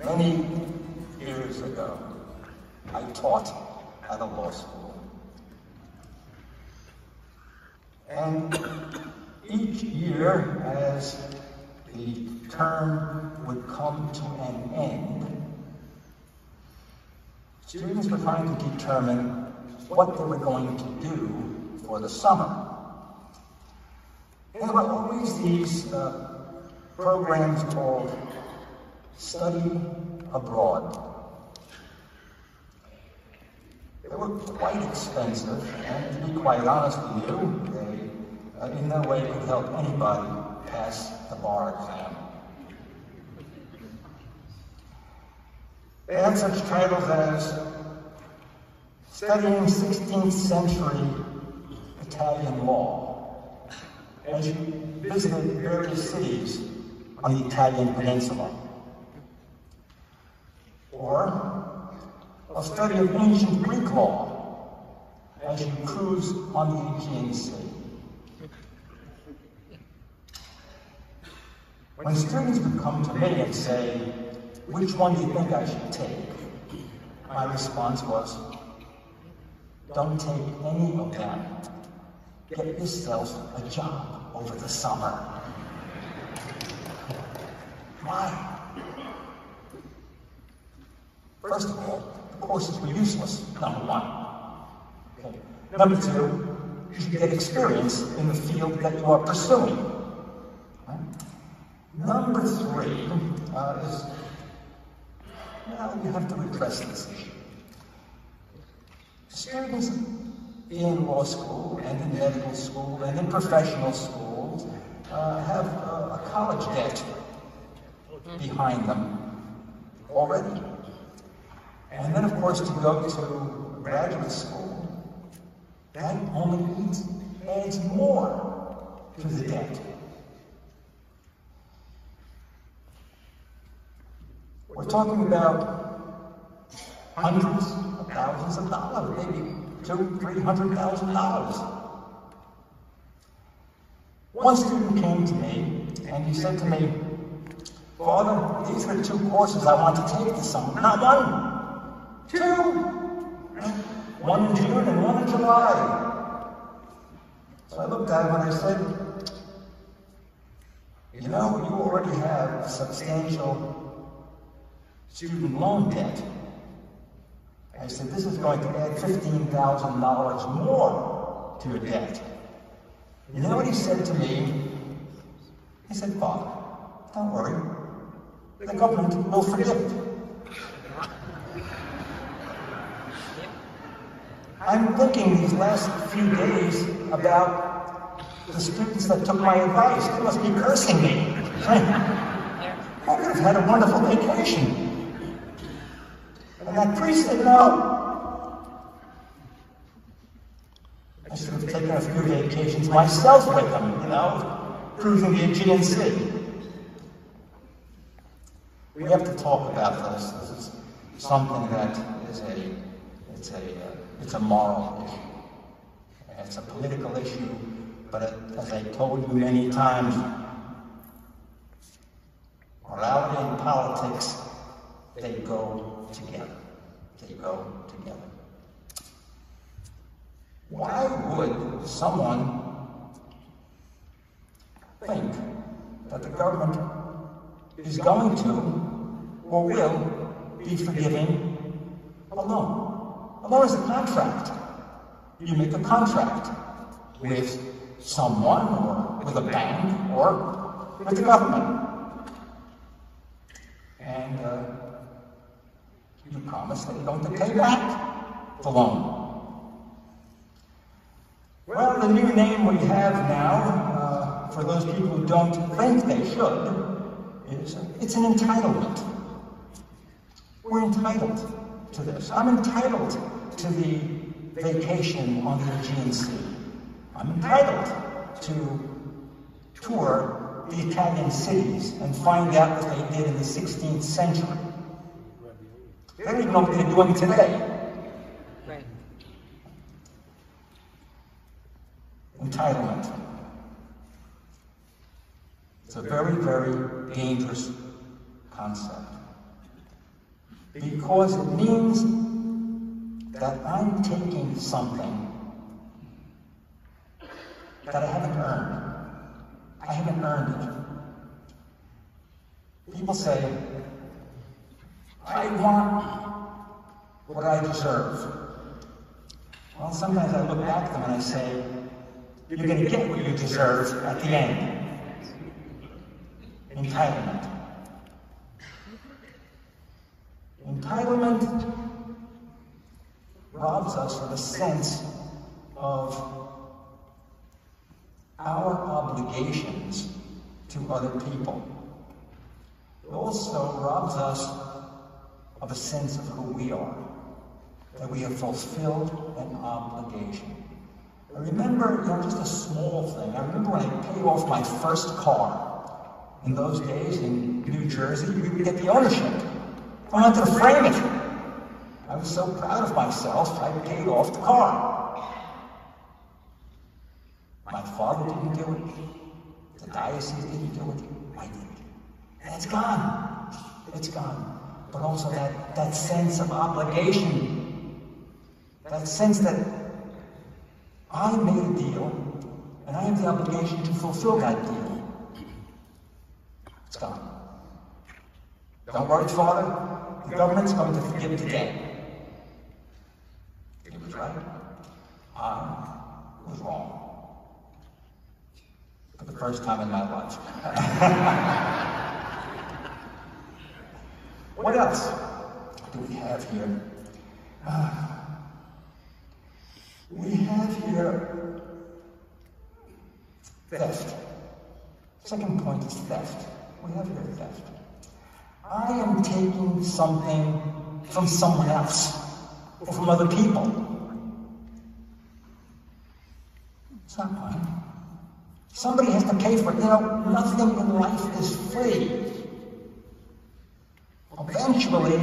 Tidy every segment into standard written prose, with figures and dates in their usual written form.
Many years ago, I taught at a law school. And each year, as the term would come to an end, students were trying to determine what they were going to do for the summer. And there were always these programs called Study Abroad. They were quite expensive, and to be quite honest with you, they in no way could help anybody pass the bar exam. They had such titles as Studying 16th Century Italian Law, as you visited various cities on the Italian peninsula, or a study of ancient Greek law as you cruise on the Aegean Sea. When students would come to me and say, "Which one do you think I should take?" my response was, "Don't take any of them. Get yourself a job over the summer." Why? First of all, the courses were useless, number one. Okay. Number two, you should get experience in the field that you are pursuing. Right? Number three is, well, you have to address this issue. Students in law school and in medical school and in professional schools have a college debt behind them already. And then, of course, to go to graduate school, that only adds more to the debt. We're talking about hundreds of thousands of dollars, maybe $200,000-$300,000. One student came to me and he said to me, "Father, these are the two courses I want to take this summer." Not one, two. One in June and one in July. So I looked at him and I said, "You know, you already have a substantial student loan debt." I said, "This is going to add $15,000 more to your debt." You know what he said to me? He said, "Father, don't worry. The government will forgive it." I'm thinking these last few days about the students that took my advice. They must be cursing me. I could have had a wonderful vacation. And that priest said no. I should have taken a few vacations myself with them, you know, cruising the Aegean Sea. We have to talk about this. This is something that is it's a moral issue. It's a political issue, but as I told you many times, morality and politics, they go together. They go together. Why would someone think that the government is going to or will be forgiving a loan? A loan is a contract. You make a contract with someone, or with a bank, or with the government. And you promise that you're going to pay back the loan. Well, the new name we have now, for those people who don't think they should, is it's an entitlement. We're entitled to this. I'm entitled to the vacation on the Aegean Sea. I'm entitled to tour the Italian cities and find out what they did in the 16th century. They don't even know what they're doing today. Right. Entitlement. It's a very, very dangerous concept. Because it means that I'm taking something that I haven't earned. I haven't earned it. People say, I want what I deserve. Well, sometimes I look back at them and I say, you're going to get what you deserve at the end. Entitlement. Entitlement robs us of a sense of our obligations to other people. It also robs us of a sense of who we are, that we have fulfilled an obligation. I remember, just a small thing. I remember when I paid off my first car. In those days in New Jersey, we would get the ownership. I wanted to frame it. I was so proud of myself, I paid off the car. My father didn't do it. The diocese didn't do it. I did. And it's gone. It's gone. But also that sense of obligation, that sense that I made a deal, and I have the obligation to fulfill that deal. It's gone. Don't worry, Father. The government's going to forgive the debt. He was right. I was wrong. For the first time in my life. What else do we have here? We have here theft. Second point is theft. We have here theft. I am taking something from someone else, or from other people. It's not mine. Somebody has to pay for it. Nothing in life is free. Eventually,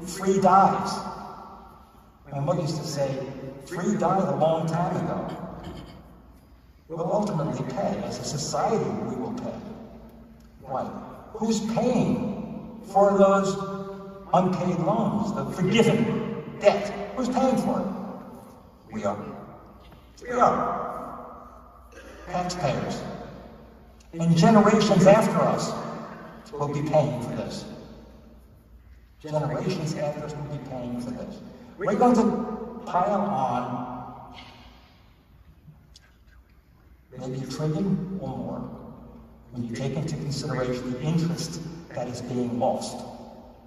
free dies. My mother used to say, free died a long time ago. We'll ultimately pay. As a society, we will pay. Why? Who's paying for those unpaid loans, the forgiven debt? Who's paying for it? We are. We are. Taxpayers. And generations after us will be paying for this. Generations after us will be paying for this. We're going to pile on maybe $1 trillion or more when you take into consideration the interest that is being lost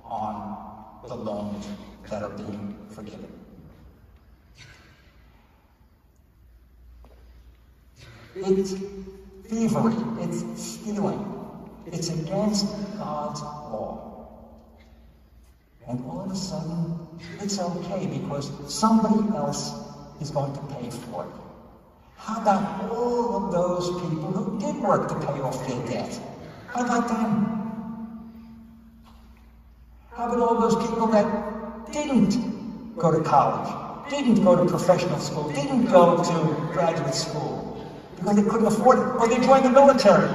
on the loans that are being forgiven. It's thievery, it's stealing, it's against God's law. And all of a sudden, it's okay because somebody else is going to pay for it. How about all of those people who did work to pay off their debt? How about them? How about all those people that didn't go to college, didn't go to professional school, didn't go to graduate school because they couldn't afford it, or they joined the military?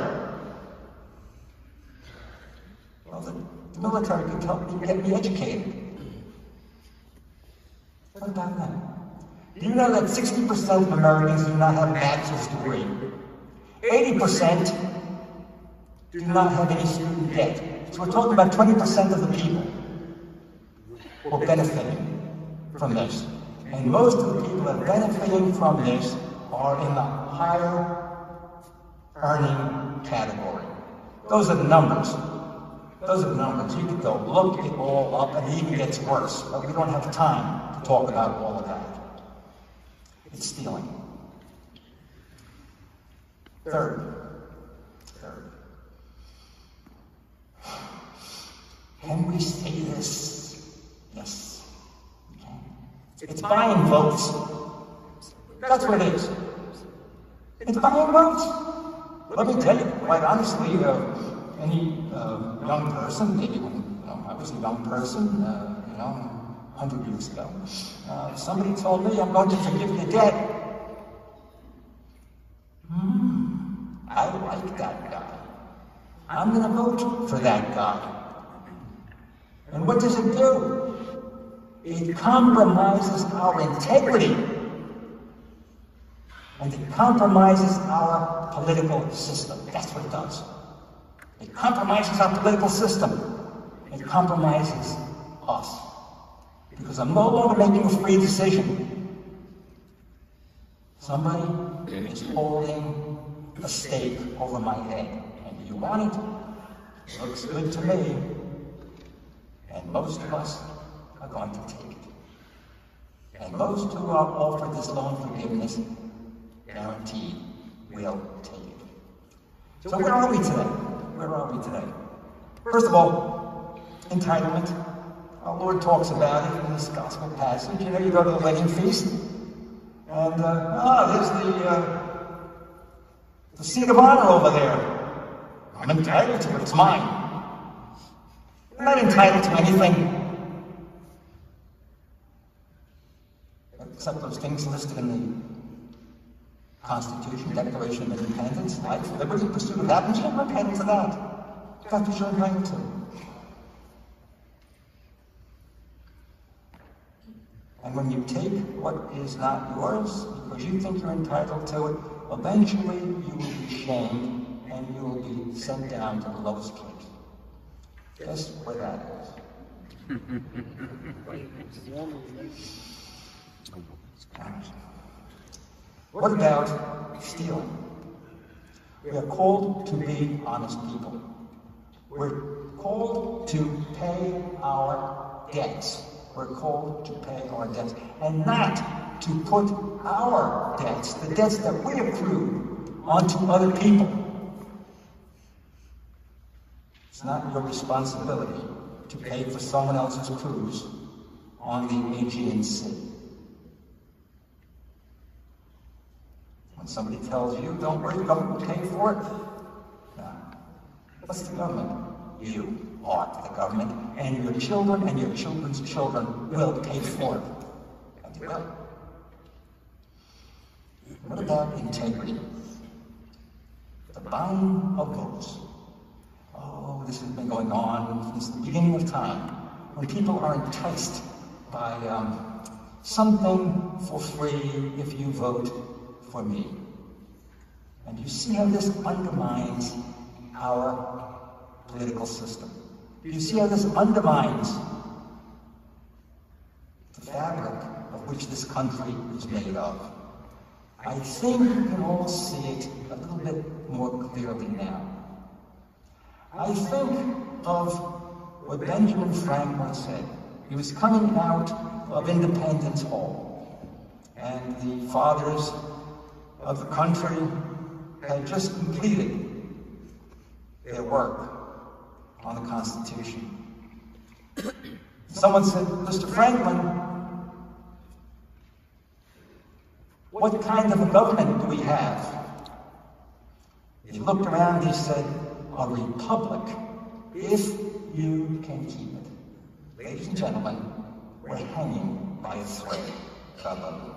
Well, the military could help me get me educated. What about that? Do you know that 60% of Americans do not have a bachelor's degree? 80% do not have any student debt. So we're talking about 20% of the people who are benefiting from this. And most of the people that are benefiting from this are in the higher earning category. Those are the numbers. Those are the numbers. You could go look it all up, and it even gets worse. But we don't have time to talk about all of that. It's stealing. Third. Can we say this? Yes, we can. It's buying votes. That's what it is. It's buying votes. Let me tell you, quite honestly, any young person, maybe when I was a young person, 100 years ago, somebody told me, I'm going to forgive the debt. I like that guy. I'm going to vote for that guy. And what does it do? It compromises our integrity. And it compromises our political system. That's what it does. It compromises our political system. It compromises us. Because I'm no longer making a free decision. Somebody is holding a stake over my head. And you want it? Looks good to me. And most of us are going to take it. And most who are offered this loan forgiveness, guaranteed, will take it. So where are we today? Where are we today? First of all, entitlement. Our Lord talks about it in this gospel passage. You know, you go to the wedding feast, and there's the seat of honor over there. I'm entitled to it. It's mine. I'm not entitled to anything except those things listed in the Constitution, Declaration of Independence, life, liberty, pursuit of happiness. You're entitled to that. That's what you're entitled to. And when you take what is not yours, because you think you're entitled to it, eventually you will be shamed and you will be sent down to the lowest place. Guess where that is? What about stealing? We are called to be honest people. We're called to pay our debts. We're called to pay our debts, and not to put our debts, the debts that we accrued, onto other people. It's not your responsibility to pay for someone else's cruise on the Aegean Sea. When somebody tells you, don't worry, the government will pay for it. No. What's the government? You are the government, and your children and your children's children will pay for it. And they will. What about integrity? The buying of votes. Oh, this has been going on since the beginning of time, when people are enticed by something for free if you vote for me. And you see how this undermines our political system. You see how this undermines the fabric of which this country is made of. I think we can all see it a little bit more clearly now. I think of what Benjamin Franklin said. He was coming out of Independence Hall, and the fathers of the country had just completed their work on the Constitution. Someone said, Mr. Franklin, what kind of a government do we have? He looked around, he said, a republic, if you can keep it. Ladies and gentlemen, we're hanging by a thread. God love you.